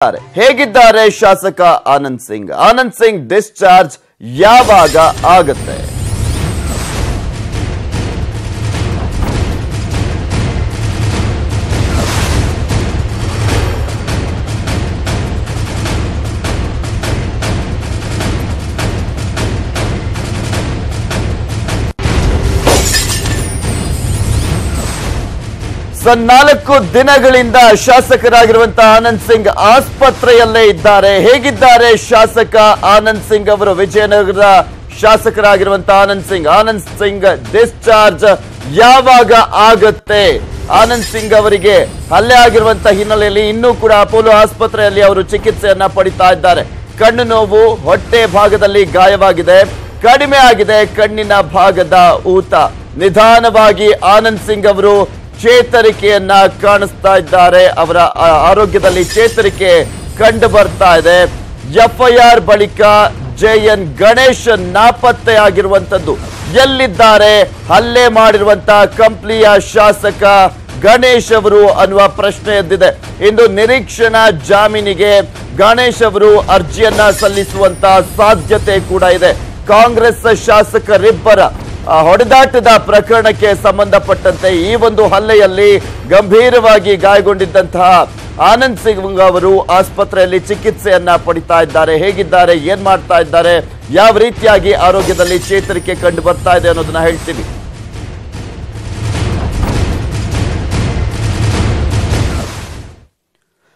ಹೇಗಿದ್ದಾರೆ ಶಾಸಕ ಆನಂದ್ ಸಿಂಗ್? ಆನಂದ್ ಸಿಂಗ್ ಡಿಸ್ಚಾರ್ಜ್ ಯಾವಾಗ ಆಗುತ್ತೆ? ನಾಲ್ಕು ದಿನಗಳಿಂದ ಶಾಸಕರಾಗಿರುವಂತಹ ಆನಂದ್ ಸಿಂಗ್ ಆಸ್ಪತ್ರೆಯಲ್ಲೇ ಇದ್ದಾರೆ. ಹೇಗಿದ್ದಾರೆ ಶಾಸಕ ಆನಂದ್ ಸಿಂಗ್ ಅವರು? ವಿಜಯನಗರದ ಶಾಸಕರಾಗಿರುವಂತಹ ಆನಂದ್ ಸಿಂಗ್ ಡಿಸ್ಚಾರ್ಜ್ ಯಾವಾಗ ಆಗುತ್ತೆ? ಆನಂದ್ ಸಿಂಗ್ ಅವರಿಗೆ ಹಲ್ಲೆ ಆಗಿರುವಂತಹ ಹಿನ್ನೆಲೆಯಲ್ಲಿ ಇನ್ನೂ ಕೂಡ ಅಪೋಲೋ ಆಸ್ಪತ್ರೆಯಲ್ಲಿ ಅವರು ಚಿಕಿತ್ಸೆಯನ್ನ ಪಡಿತಾ ಇದ್ದಾರೆ. ಕಣ್ಣು ನೋವು, ಹೊಟ್ಟೆ ಭಾಗದಲ್ಲಿ ಗಾಯವಾಗಿದೆ, ಕಡಿಮೆ ಆಗಿದೆ ಕಣ್ಣಿನ ಭಾಗದ ಊತ. ನಿಧಾನವಾಗಿ ಆನಂದ್ ಸಿಂಗ್ ಅವರು ಚೇತರಿಕೆಯನ್ನ ಕಾಣಿಸ್ತಾ ಇದ್ದಾರೆ. ಅವರ ಆರೋಗ್ಯದಲ್ಲಿ ಚೇತರಿಕೆ ಕಂಡು ಬರ್ತಾ ಇದೆ. ಎಫ್ಐಆರ್ ಬಳಿಕ ಜೆಎನ್ ಗಣೇಶ್ ನಾಪತ್ತೆಯಾಗಿರುವಂತದ್ದು. ಎಲ್ಲಿದ್ದಾರೆ ಹಲ್ಲೆ ಮಾಡಿರುವಂತಹ ಕಂಪ್ಲಿಯ ಶಾಸಕ ಗಣೇಶ್ ಅವರು ಅನ್ನುವ ಪ್ರಶ್ನೆ ಎದ್ದಿದೆ. ಇಂದು ನಿರೀಕ್ಷಣಾ ಜಾಮೀನಿಗೆ ಗಣೇಶ್ ಅವರು ಅರ್ಜಿಯನ್ನ ಸಲ್ಲಿಸುವಂತಹ ಸಾಧ್ಯತೆ ಕೂಡ ಇದೆ. ಕಾಂಗ್ರೆಸ್ ಶಾಸಕರಿಬ್ಬರ ಹೊಡೆದಾಟದ ಪ್ರಕರಣಕ್ಕೆ ಸಂಬಂಧಪಟ್ಟಂತೆ ಈ ಒಂದು ಹಲ್ಲೆಯಲ್ಲಿ ಗಂಭೀರವಾಗಿ ಗಾಯಗೊಂಡಿದ್ದಂತಹ ಆನಂದ್ ಸಿಂಗ್ ಅವರು ಆಸ್ಪತ್ರೆಯಲ್ಲಿ ಚಿಕಿತ್ಸೆಯನ್ನ ಪಡಿತಾ ಇದ್ದಾರೆ. ಹೇಗಿದ್ದಾರೆ, ಏನ್ ಮಾಡ್ತಾ ಇದ್ದಾರೆ, ಯಾವ ರೀತಿಯಾಗಿ ಆರೋಗ್ಯದಲ್ಲಿ ಚೇತರಿಕೆ ಕಂಡು ಬರ್ತಾ ಇದೆ ಅನ್ನೋದನ್ನ ಹೇಳ್ತೀವಿ.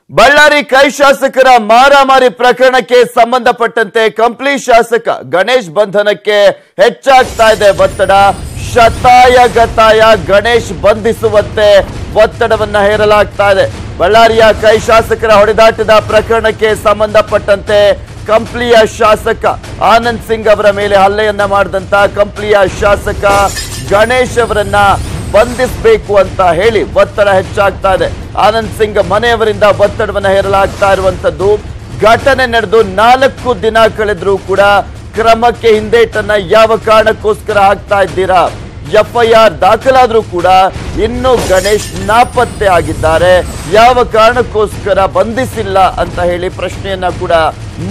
ಬಳ್ಳಾರಿ ಕೈ ಶಾಸಕರ ಮಾರಾಮಾರಿ ಪ್ರಕರಣಕ್ಕೆ ಸಂಬಂಧಪಟ್ಟಂತೆ ಕಂಪ್ಲಿ ಶಾಸಕ ಗಣೇಶ್ ಬಂಧನಕ್ಕೆ ಹೆಚ್ಚಾಗ್ತಾ ಇದೆ ಒತ್ತಡ. ಶತಾಯಗತಾಯ ಗಣೇಶ್ ಬಂಧಿಸುವಂತೆ ಒತ್ತಡವನ್ನ ಹೇರಲಾಗ್ತಾ ಇದೆ. ಬಳ್ಳಾರಿಯ ಕೈ ಶಾಸಕರ ಹೊಡೆದಾಟದ ಪ್ರಕರಣಕ್ಕೆ ಸಂಬಂಧಪಟ್ಟಂತೆ ಕಂಪ್ಲಿಯ ಶಾಸಕ ಆನಂದ್ ಸಿಂಗ್ ಅವರ ಮೇಲೆ ಹಲ್ಲೆಯನ್ನ ಮಾಡಿದಂತ ಕಂಪ್ಲಿಯ ಶಾಸಕ ಗಣೇಶ್ ಅವರನ್ನ ಬಂಧಿಸಬೇಕು ಅಂತ ಹೇಳಿ ಒತ್ತಡ ಹೆಚ್ಚಾಗ್ತಾ ಇದೆ. ಆನಂದ್ ಸಿಂಗ್ ಮನೆಯವರಿಂದ ಒತ್ತಡವನ್ನು ಹೇರಲಾಗ್ತಾ ಇರುವಂತದ್ದು. ಘಟನೆ ನಡೆದು 4 ದಿನ ಕಳೆದ್ರೂ ಕೂಡ ಕ್ರಮಕ್ಕೆ ಹಿಂದೇಟನ್ನ ಯಾವ ಕಾರಣಕ್ಕೋಸ್ಕರ ಹಾಕ್ತಾ ಇದ್ದೀರಾ? ಎಫ್ಐಆರ್ ದಾಖಲಾದ್ರೂ ಕೂಡ ಇನ್ನೂ ಗಣೇಶ್ ನಾಪತ್ತೆ ಆಗಿದ್ದಾರೆ, ಯಾವ ಕಾರಣಕ್ಕೋಸ್ಕರ ಬಂಧಿಸಿಲ್ಲ ಅಂತ ಹೇಳಿ ಪ್ರಶ್ನೆಯನ್ನ ಕೂಡ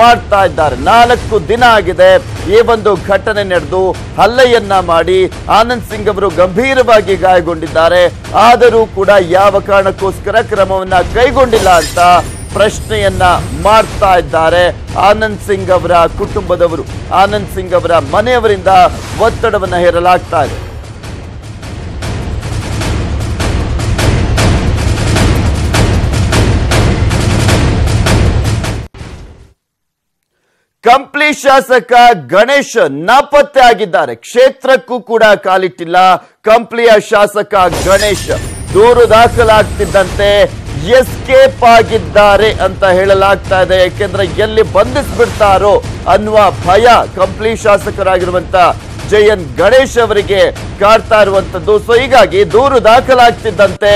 ಮಾಡ್ತಾ ಇದ್ದಾರೆ. 4 ದಿನ ಆಗಿದೆ ಈ ಒಂದು ಘಟನೆ ನಡೆದು. ಹಲ್ಲೆಯನ್ನ ಮಾಡಿ ಆನಂದ್ ಸಿಂಗ್ ಅವರು ಗಂಭೀರವಾಗಿ ಗಾಯಗೊಂಡಿದ್ದಾರೆ. ಆದರೂ ಕೂಡ ಯಾವ ಕಾರಣಕ್ಕೋಸ್ಕರ ಕ್ರಮವನ್ನ ಕೈಗೊಂಡಿಲ್ಲ ಅಂತ ಪ್ರಶ್ನೆಯನ್ನ ಮಾಡ್ತಾ ಇದ್ದಾರೆ ಆನಂದ್ ಸಿಂಗ್ ಅವರ ಕುಟುಂಬದವರು. ಆನಂದ್ ಸಿಂಗ್ ಅವರ ಮನೆಯವರಿಂದ ಒತ್ತಡವನ್ನ ಹೇರಲಾಗ್ತಾ ಇದೆ. ಕಂಪ್ಲಿ ಶಾಸಕ ಗಣೇಶ್ ನಾಪತ್ತೆ ಆಗಿದ್ದಾರೆ. ಕ್ಷೇತ್ರಕ್ಕೂ ಕೂಡ ಕಾಲಿಟ್ಟಿಲ್ಲ ಕಂಪ್ಲಿಯ ಶಾಸಕ ಗಣೇಶ್. ದೂರು ದಾಖಲಾಗ್ತಿದ್ದಂತೆ ಎಸ್ಕೇಪ್ ಆಗಿದ್ದಾರೆ ಅಂತ ಹೇಳಲಾಗ್ತಾ ಇದೆ. ಯಾಕೆಂದ್ರೆ ಎಲ್ಲಿ ಬಂಧಿಸ್ಬಿಡ್ತಾರೋ ಅನ್ನುವ ಭಯ ಕಂಪ್ಲಿ ಶಾಸಕರಾಗಿರುವಂತ ಜೆಎನ್ ಗಣೇಶ್ ಅವರಿಗೆ ಕಾಡ್ತಾ ಇರುವಂತದ್ದು. ಸೊ ಹೀಗಾಗಿ ದೂರು ದಾಖಲಾಗ್ತಿದ್ದಂತೆ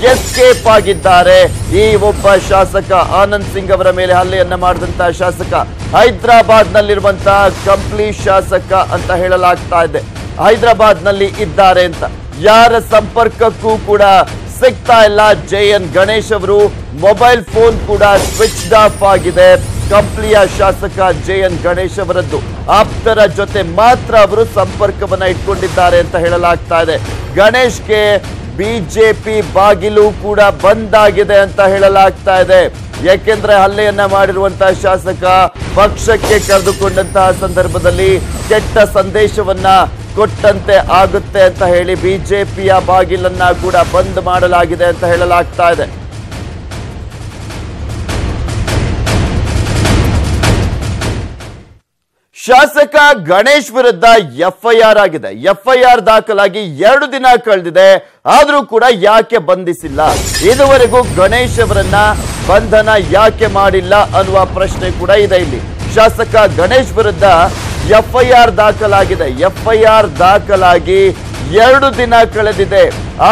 ಎಸ್ಕೇಪ್ ಆಗಿದ್ದಾರೆ ಈ ಒಬ್ಬ ಶಾಸಕ. ಆನಂದ್ ಸಿಂಗ್ ಅವರ ಮೇಲೆ ಹಲ್ಲೆಯನ್ನ ಮಾಡಿದಂತಹ ಶಾಸಕ ಹೈದರಾಬಾದ್ ನಲ್ಲಿರುವಂತಹ ಕಂಪ್ಲಿ ಶಾಸಕ ಅಂತ ಹೇಳಲಾಗ್ತಾ ಇದೆ. ಹೈದರಾಬಾದ್ ನಲ್ಲಿ ಇದ್ದಾರೆ ಅಂತ. ಯಾರ ಸಂಪರ್ಕಕ್ಕೂ ಕೂಡ ಸಿಗ್ತಾ ಇಲ್ಲ ಜೆಎನ್ ಗಣೇಶ್ ಅವರು. ಮೊಬೈಲ್ ಫೋನ್ ಕೂಡ ಸ್ವಿಚ್ ಆಫ್ ಆಗಿದೆ ಕಂಪ್ಲಿಯ ಶಾಸಕ ಜೆಎನ್ ಗಣೇಶ್ ಅವರದ್ದು. ಆಪ್ತರ ಜೊತೆ ಮಾತ್ರ ಅವರು ಸಂಪರ್ಕವನ್ನ ಇಟ್ಕೊಂಡಿದ್ದಾರೆ ಅಂತ ಹೇಳಲಾಗ್ತಾ ಇದೆ. ಗಣೇಶ್ಗೆ ಬಿಜೆಪಿ ಬಾಗಿಲು ಕೂಡ ಬಂದಾಗಿದೆ ಅಂತ ಹೇಳಲಾಗ್ತಾ ಇದೆ. ಯಾಕೆಂದ್ರೆ ಹಲ್ಲೆಯನ್ನ ಮಾಡಿರುವಂತಹ ಶಾಸಕ ಪಕ್ಷಕ್ಕೆ ಕರೆದುಕೊಂಡಂತಹ ಸಂದರ್ಭದಲ್ಲಿ ಕೆಟ್ಟ ಸಂದೇಶವನ್ನ ಕೊಟ್ಟಂತೆ ಆಗುತ್ತೆ ಅಂತ ಹೇಳಿ ಬಿಜೆಪಿಯ ಬಾಗಿಲನ್ನ ಕೂಡ ಬಂದ್ ಮಾಡಲಾಗಿದೆ ಅಂತ ಹೇಳಲಾಗ್ತಾ ಇದೆ. ಶಾಸಕ ಗಣೇಶ್ ವಿರುದ್ಧ ಎಫ್ಐಆರ್ ಆಗಿದೆ. ಎಫ್ಐಆರ್ ದಾಖಲಾಗಿ 2 ದಿನ ಕಳೆದಿದೆ. ಆದ್ರೂ ಕೂಡ ಯಾಕೆ ಬಂಧಿಸಿಲ್ಲ? ಇದುವರೆಗೂ ಗಣೇಶ್ ಅವರನ್ನ ಬಂಧನ ಯಾಕೆ ಮಾಡಿಲ್ಲ ಅನ್ನುವ ಪ್ರಶ್ನೆ ಕೂಡ ಇದೆ ಇಲ್ಲಿ. ಶಾಸಕ ಗಣೇಶ್ ವಿರುದ್ಧ ಎಫ್ಐಆರ್ ದಾಖಲಾಗಿದೆ. ಎಫ್ಐಆರ್ ದಾಖಲಾಗಿ 2 ದಿನ ಕಳೆದಿದೆ.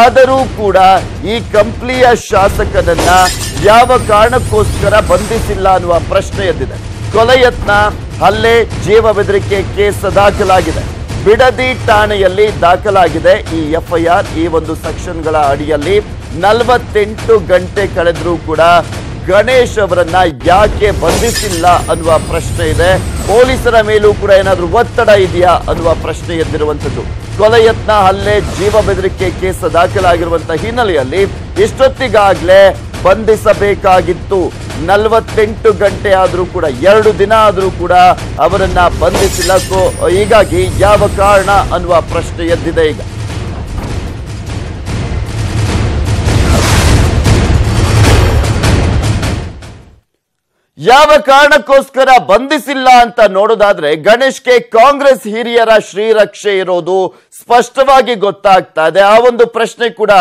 ಆದರೂ ಕೂಡ ಈ ಕಂಪ್ಲಿಯ ಶಾಸಕನನ್ನ ಯಾವ ಕಾರಣಕ್ಕೋಸ್ಕರ ಬಂಧಿಸಿಲ್ಲ ಅನ್ನುವ ಪ್ರಶ್ನೆ ಎದ್ದಿದೆ. ಕೊಲೆ ಯತ್ನ, ಹಲ್ಲೆ, ಜೀವ ಬೆದರಿಕೆ ಕೇಸ್ ದಾಖಲಾಗಿದೆ. ಬಿಡದಿ ಠಾಣೆಯಲ್ಲಿ ದಾಖಲಾಗಿದೆ ಈ ಎಫ್ಐಆರ್. ಈ ಒಂದು ಸೆಕ್ಷನ್ಗಳ ಅಡಿಯಲ್ಲಿ 48 ಗಂಟೆ ಕಳೆದರೂ ಕೂಡ ಗಣೇಶ್ ಅವರನ್ನ ಯಾಕೆ ಬಂಧಿಸಿಲ್ಲ ಅನ್ನುವ ಪ್ರಶ್ನೆ ಇದೆ. ಪೊಲೀಸರ ಮೇಲೂ ಕೂಡ ಏನಾದ್ರೂ ಒತ್ತಡ ಇದೆಯಾ ಅನ್ನುವ ಪ್ರಶ್ನೆ ಎದ್ದಿರುವಂತದ್ದು. ಕೊಲೆ ಯತ್ನ, ಹಲ್ಲೆ, ಜೀವ ಬೆದರಿಕೆ ಕೇಸ್ ದಾಖಲಾಗಿರುವಂತಹ ಹಿನ್ನೆಲೆಯಲ್ಲಿ ಇಷ್ಟೊತ್ತಿಗಾಗ್ಲೇ ಬಂಧಿಸಬೇಕಾಗಿತ್ತು. 48 ಗಂಟೆ ಆದ್ರೂ ಕೂಡ, 2 ದಿನ ಆದ್ರೂ ಕೂಡ ಅವರನ್ನ ಬಂಧಿಸಿಲ್ಲ. ಸೊ ಹೀಗಾಗಿ ಯಾವ ಕಾರಣ ಅನ್ನುವ ಪ್ರಶ್ನೆ ಎದ್ದಿದೆ ಈಗ. ಯಾವ ಕಾರಣಕ್ಕೋಸ್ಕರ ಬಂಧಿಸಿಲ್ಲ ಅಂತ ನೋಡೋದಾದ್ರೆ ಗಣೇಶ್ಗೆ ಕಾಂಗ್ರೆಸ್ ಹಿರಿಯರ ಶ್ರೀರಕ್ಷೆ ಇರೋದು ಸ್ಪಷ್ಟವಾಗಿ ಗೊತ್ತಾಗ್ತಾ ಇದೆ. ಆ ಒಂದು ಪ್ರಶ್ನೆ ಕೂಡ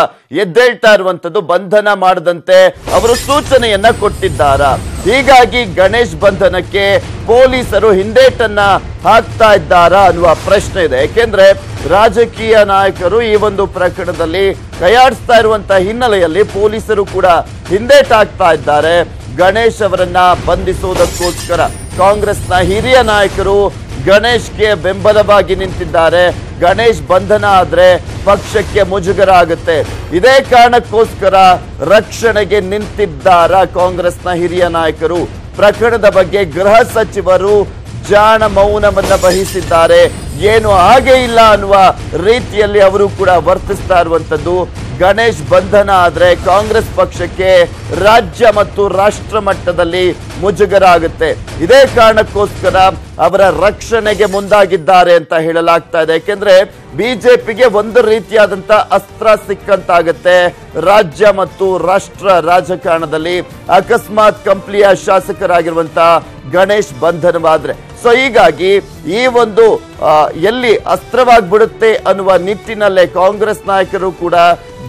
ಎದ್ದೇಳ್ತಾ ಇರುವಂತದ್ದು. ಬಂಧನ ಮಾಡದಂತೆ ಅವರು ಸೂಚನೆಯನ್ನ ಕೊಟ್ಟಿದ್ದಾರಾ? ಹೀಗಾಗಿ ಗಣೇಶ್ ಬಂಧನಕ್ಕೆ ಪೊಲೀಸರು ಹಿಂದೇಟನ್ನ ಹಾಕ್ತಾ ಇದ್ದಾರಾ ಅನ್ನುವ ಪ್ರಶ್ನೆ ಇದೆ. ಯಾಕೆಂದ್ರೆ ರಾಜಕೀಯ ನಾಯಕರು ಈ ಒಂದು ಪ್ರಕರಣದಲ್ಲಿ ಕೈಯಾಡಿಸ್ತಾ ಇರುವಂತಹ ಹಿನ್ನೆಲೆಯಲ್ಲಿ ಪೊಲೀಸರು ಕೂಡ ಹಿಂದೇಟಾಗ್ತಾ ಇದ್ದಾರೆ. ಗಣೇಶ್ ಅವರನ್ನ ಬಂಧಿಸುವುದಕ್ಕೋಸ್ಕರ ಕಾಂಗ್ರೆಸ್ನ ಹಿರಿಯ ನಾಯಕರು ಗಣೇಶ್ಗೆ ಬೆಂಬಲವಾಗಿ ನಿಂತಿದ್ದಾರೆ. ಗಣೇಶ್ ಬಂಧನ ಆದ್ರೆ ಪಕ್ಷಕ್ಕೆ ಮುಜುಗರ ಆಗುತ್ತೆ. ಇದೇ ಕಾರಣಕ್ಕೋಸ್ಕರ ರಕ್ಷಣೆಗೆ ನಿಂತಿದ್ದಾರ ಕಾಂಗ್ರೆಸ್ನ ಹಿರಿಯ ನಾಯಕರು. ಪ್ರಕರಣದ ಬಗ್ಗೆ ಗೃಹ ಸಚಿವರು ಜಾಣ ಮೌನವನ್ನ ವಹಿಸಿದ್ದಾರೆ. ಏನು ಹಾಗೆ ಇಲ್ಲ ಅನ್ನುವ ರೀತಿಯಲ್ಲಿ ಅವರು ಕೂಡ ವರ್ತಿಸ್ತಾ ಇರುವಂತದ್ದು. ಗಣೇಶ್ ಬಂಧನ ಆದ್ರೆ ಕಾಂಗ್ರೆಸ್ ಪಕ್ಷಕ್ಕೆ ರಾಜ್ಯ ಮತ್ತು ರಾಷ್ಟ್ರ ಮಟ್ಟದಲ್ಲಿ ಮುಜುಗರ ಆಗುತ್ತೆ. ಇದೇ ಕಾರಣಕ್ಕೋಸ್ಕರ ಅವರ ರಕ್ಷಣೆಗೆ ಮುಂದಾಗಿದ್ದಾರೆ ಅಂತ ಹೇಳಲಾಗ್ತಾ ಇದೆ. ಯಾಕೆಂದ್ರೆ ಬಿಜೆಪಿಗೆ ಒಂದು ರೀತಿಯಾದಂತ ಅಸ್ತ್ರ ಸಿಕ್ಕಂತಾಗತ್ತೆ ರಾಜ್ಯ ಮತ್ತು ರಾಷ್ಟ್ರ ರಾಜಕಾರಣದಲ್ಲಿ. ಅಕಸ್ಮಾತ್ ಕಂಪ್ಲಿಯ ಶಾಸಕರಾಗಿರುವಂತ ಗಣೇಶ್ ಬಂಧನವಾದ್ರೆ ಸೊ ಹೀಗಾಗಿ ಈ ಒಂದು ಎಲ್ಲಿ ಅಸ್ತ್ರವಾಗ್ಬಿಡುತ್ತೆ ಅನ್ನುವ ನಿಟ್ಟಿನಲ್ಲೇ ಕಾಂಗ್ರೆಸ್ ನಾಯಕರು ಕೂಡ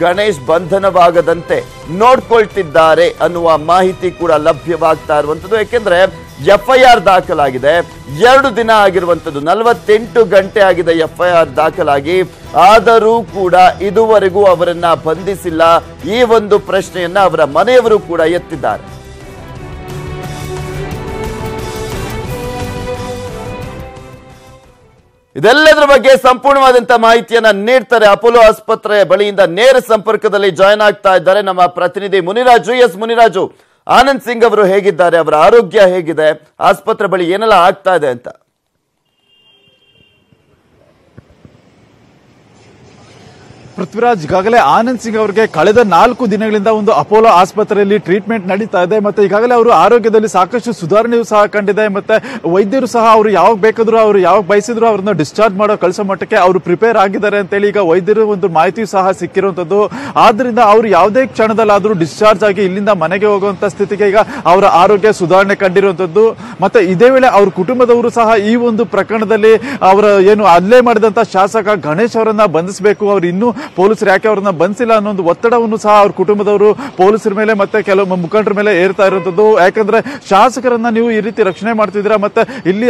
ಗಣೇಶ್ ಬಂಧನವಾಗದಂತೆ ನೋಡ್ಕೊಳ್ತಿದ್ದಾರೆ ಅನ್ನುವ ಮಾಹಿತಿ ಕೂಡ ಲಭ್ಯವಾಗ್ತಾ ಇರುವಂತದ್ದು. ಯಾಕೆಂದ್ರೆ ಎಫ್ಐಆರ್ ದಾಖಲಾಗಿದೆ, 2 ದಿನ ಆಗಿರುವಂತದ್ದು, 48 ಗಂಟೆ ಆಗಿದೆ ಎಫ್ಐಆರ್ ದಾಖಲಾಗಿ. ಆದರೂ ಕೂಡ ಇದುವರೆಗೂ ಅವರನ್ನ ಬಂಧಿಸಿಲ್ಲ. ಈ ಒಂದು ಪ್ರಶ್ನೆಯನ್ನ ಅವರ ಮನೆಯವರು ಕೂಡ ಎತ್ತಿದ್ದಾರೆ. ಇದೆಲ್ಲದರ ಬಗ್ಗೆ ಸಂಪೂರ್ಣವಾದಂತಹ ಮಾಹಿತಿಯನ್ನ ನೀಡ್ತಾರೆ. ಅಪೋಲೋ ಆಸ್ಪತ್ರೆ ಬಳಿಯಿಂದ ನೇರ ಸಂಪರ್ಕದಲ್ಲಿ ಜಾಯ್ನ್ ಆಗ್ತಾ ಇದ್ದಾರೆ ನಮ್ಮ ಪ್ರತಿನಿಧಿ ಮುನಿರಾಜು. ಎಸ್ ಮುನಿರಾಜು, ಆನಂದ್ ಸಿಂಗ್ ಅವರು ಹೇಗಿದ್ದಾರೆ? ಅವರ ಆರೋಗ್ಯ ಹೇಗಿದೆ? ಆಸ್ಪತ್ರೆ ಬಳಿ ಏನೆಲ್ಲ ಆಗ್ತಾ ಇದೆ ಅಂತ? ಪೃಥ್ವಿರಾಜ್, ಈಗಾಗಲೇ ಆನಂದ್ ಸಿಂಗ್ ಅವರಿಗೆ ಕಳೆದ 4 ದಿನಗಳಿಂದ ಒಂದು ಅಪೋಲೋ ಆಸ್ಪತ್ರೆಯಲ್ಲಿ ಟ್ರೀಟ್ಮೆಂಟ್ ನಡೀತಾ ಇದೆ. ಮತ್ತೆ ಈಗಾಗಲೇ ಅವರು ಆರೋಗ್ಯದಲ್ಲಿ ಸಾಕಷ್ಟು ಸುಧಾರಣೆಯೂ ಸಹ ಕಂಡಿದೆ. ಮತ್ತೆ ವೈದ್ಯರು ಸಹ ಅವರು ಯಾವಾಗ ಬೇಕಾದ್ರೂ, ಅವರು ಯಾವಾಗ ಬಯಸಿದ್ರು ಅವ್ರನ್ನ ಡಿಸ್ಚಾರ್ಜ್ ಮಾಡೋ ಕಳಿಸೋ ಮಟ್ಟಕ್ಕೆ ಅವರು ಪ್ರಿಪೇರ್ ಆಗಿದ್ದಾರೆ ಅಂತೇಳಿ ಈಗ ವೈದ್ಯರು ಒಂದು ಮಾಹಿತಿಯೂ ಸಹ ಸಿಕ್ಕಿರುವಂತದ್ದು. ಆದ್ರಿಂದ ಅವರು ಯಾವುದೇ ಕ್ಷಣದಲ್ಲಾದ್ರೂ ಡಿಸ್ಚಾರ್ಜ್ ಆಗಿ ಇಲ್ಲಿಂದ ಮನೆಗೆ ಹೋಗುವಂತ ಸ್ಥಿತಿಗೆ ಈಗ ಅವರ ಆರೋಗ್ಯ ಸುಧಾರಣೆ ಕಂಡಿರುವಂತದ್ದು. ಮತ್ತೆ ಇದೇ ವೇಳೆ ಅವ್ರ ಕುಟುಂಬದವರು ಸಹ ಈ ಒಂದು ಪ್ರಕರಣದಲ್ಲಿ ಅವರ ಏನು ಹಲ್ಲೆ ಮಾಡಿದಂತ ಶಾಸಕ ಗಣೇಶ್ ಅವರನ್ನ ಬಂಧಿಸಬೇಕು, ಅವ್ರು ಇನ್ನೂ ಪೊಲೀಸರು ಯಾಕೆ ಅವ್ರನ್ನ ಬಂಧಿಸಿಲ್ಲ ಅನ್ನೋ ಒಂದು ಒತ್ತಡವನ್ನು ಸಹ ಅವ್ರ ಕುಟುಂಬದವರು ಪೊಲೀಸರ ಮೇಲೆ ಮತ್ತೆ ಕೆಲವು ಮುಖಂಡರ ಮೇಲೆ ಏರ್ತಾ ಇರುವಂತದ್ದು. ಯಾಕಂದ್ರೆ ಶಾಸಕರನ್ನ ನೀವು ಈ ರೀತಿ ರಕ್ಷಣೆ ಮಾಡ್ತಿದ್ದೀರಾ, ಮತ್ತೆ ಇಲ್ಲಿ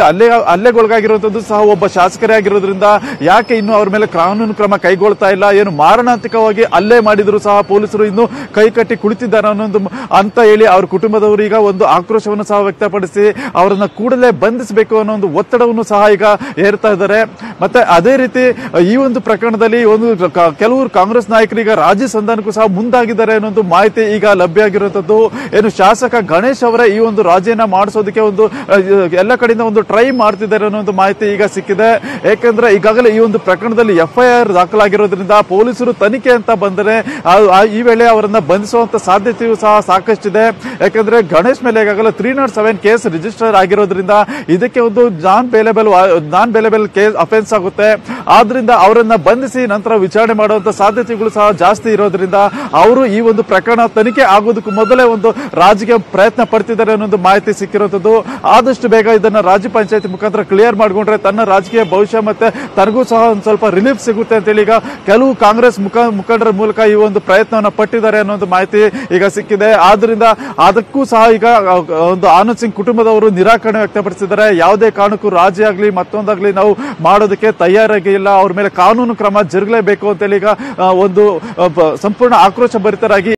ಹಲ್ಲೆಗೊಳಗಾಗಿರುವಂತದ್ದು ಸಹ ಒಬ್ಬ ಶಾಸಕರೇ ಆಗಿರೋದ್ರಿಂದ ಯಾಕೆ ಇನ್ನು ಅವ್ರ ಮೇಲೆ ಕಾನೂನು ಕ್ರಮ ಕೈಗೊಳ್ತಾ ಇಲ್ಲ? ಏನು ಮಾರಣಾಂತಿಕವಾಗಿ ಹಲ್ಲೆ ಮಾಡಿದ್ರು ಸಹ ಪೊಲೀಸರು ಇನ್ನು ಕೈ ಕಟ್ಟಿ ಕುಳಿತಿದ್ದಾರೆ ಅನ್ನೋದು ಅಂತ ಹೇಳಿ ಅವ್ರ ಕುಟುಂಬದವರು ಈಗ ಒಂದು ಆಕ್ರೋಶವನ್ನು ಸಹ ವ್ಯಕ್ತಪಡಿಸಿ ಅವರನ್ನ ಕೂಡಲೇ ಬಂಧಿಸಬೇಕು ಅನ್ನೋ ಒಂದು ಒತ್ತಡವನ್ನು ಸಹ ಈಗ ಏರ್ತಾ ಇದ್ದಾರೆ. ಮತ್ತೆ ಅದೇ ರೀತಿ ಈ ಒಂದು ಪ್ರಕರಣದಲ್ಲಿ ಒಂದು ಕೆಲವರು ಕಾಂಗ್ರೆಸ್ ನಾಯಕರೀಗ ರಾಜ್ಯ ಸಂಧಾನಕ್ಕೂ ಸಹ ಮುಂದಾಗಿದ್ದಾರೆ ಅನ್ನೋ ಮಾಹಿತಿ ಈಗ ಲಭ್ಯ ಆಗಿರುವಂತದ್ದು. ಏನು ಶಾಸಕ ಗಣೇಶ್ ಅವರ ಈ ಒಂದು ರಾಜಿಯನ್ನ ಮಾಡಿಸೋದಕ್ಕೆ ಒಂದು ಎಲ್ಲ ಕಡೆಯಿಂದ ಒಂದು ಟ್ರೈ ಮಾಡ್ತಿದ್ದಾರೆ ಅನ್ನೋ ಒಂದು ಮಾಹಿತಿ ಈಗ ಸಿಕ್ಕಿದೆ. ಯಾಕಂದ್ರೆ ಈಗಾಗಲೇ ಈ ಒಂದು ಪ್ರಕರಣದಲ್ಲಿ ಎಫ್ಐಆರ್ ದಾಖಲಾಗಿರೋದ್ರಿಂದ ಪೊಲೀಸರು ತನಿಖೆ ಅಂತ ಬಂದರೆ ಈ ವೇಳೆ ಅವರನ್ನ ಬಂಧಿಸುವಂತ ಸಾಧ್ಯತೆಯೂ ಸಹ ಸಾಕಷ್ಟಿದೆ. ಯಾಕಂದ್ರೆ ಗಣೇಶ್ ಮೇಲೆ ಈಗಾಗಲೇ 307 ಕೇಸ್ ರಿಜಿಸ್ಟರ್ ಆಗಿರೋದ್ರಿಂದ ಇದಕ್ಕೆ ಒಂದು ನಾನ್ ಬೇಲೆಬಲ್ ಕೇಸ್ ಅಫೆನ್ಸ್ ಆಗುತ್ತೆ. ಆದ್ರಿಂದ ಅವರನ್ನ ಬಂಧಿಸಿ ನಂತರ ವಿಚಾರಣೆ ಮಾಡುವಂತ ಸಾಧ್ಯತೆಗಳು ಸಹ ಜಾಸ್ತಿ ಇರೋದ್ರಿಂದ ಅವರು ಈ ಒಂದು ಪ್ರಕರಣ ತನಿಖೆ ಆಗೋದಕ್ಕೂ ಮೊದಲೇ ಒಂದು ರಾಜಕೀಯ ಪ್ರಯತ್ನ ಪಡ್ತಿದ್ದಾರೆ ಅನ್ನೋ ಮಾಹಿತಿ ಸಿಕ್ಕಿರುವಂತದ್ದು. ಆದಷ್ಟು ಬೇಗ ಇದನ್ನ ರಾಜ್ಯ ಪಂಚಾಯತ್ ಮುಖಾಂತರ ಕ್ಲಿಯರ್ ಮಾಡ್ಕೊಂಡ್ರೆ ತನ್ನ ರಾಜಕೀಯ ಭವಿಷ್ಯ ಮತ್ತೆ ತನಗೂ ಸಹ ಒಂದು ಸ್ವಲ್ಪ ರಿಲೀಫ್ ಸಿಗುತ್ತೆ ಅಂತೇಳಿ ಈಗ ಕೆಲವು ಕಾಂಗ್ರೆಸ್ ಮುಖಂಡರ ಮೂಲಕ ಈ ಒಂದು ಪ್ರಯತ್ನವನ್ನ ಪಟ್ಟಿದ್ದಾರೆ ಅನ್ನೋ ಮಾಹಿತಿ ಈಗ ಸಿಕ್ಕಿದೆ. ಆದ್ರಿಂದ ಅದಕ್ಕೂ ಸಹ ಈಗ ಒಂದು ಆನಂದ್ ಸಿಂಗ್ ಕುಟುಂಬದವರು ನಿರಾಕರಣೆ ವ್ಯಕ್ತಪಡಿಸಿದ್ದಾರೆ. ಯಾವುದೇ ಕಾರಣಕ್ಕೂ ರಾಜಿ ಆಗ್ಲಿ ಮತ್ತೊಂದಾಗ್ಲಿ ನಾವು ಮಾಡೋದಕ್ಕೆ ತಯಾರಾಗಿಲ್ಲ, ಅವ್ರ ಮೇಲೆ ಕಾನೂನು ಕ್ರಮ ಜರುಗಲೇಬೇಕು ಅಂತೇಳಿ ಈಗ ಒಂದು ಸಂಪೂರ್ಣ ಆಕ್ರೋಶ ಭರಿತರಾಗಿ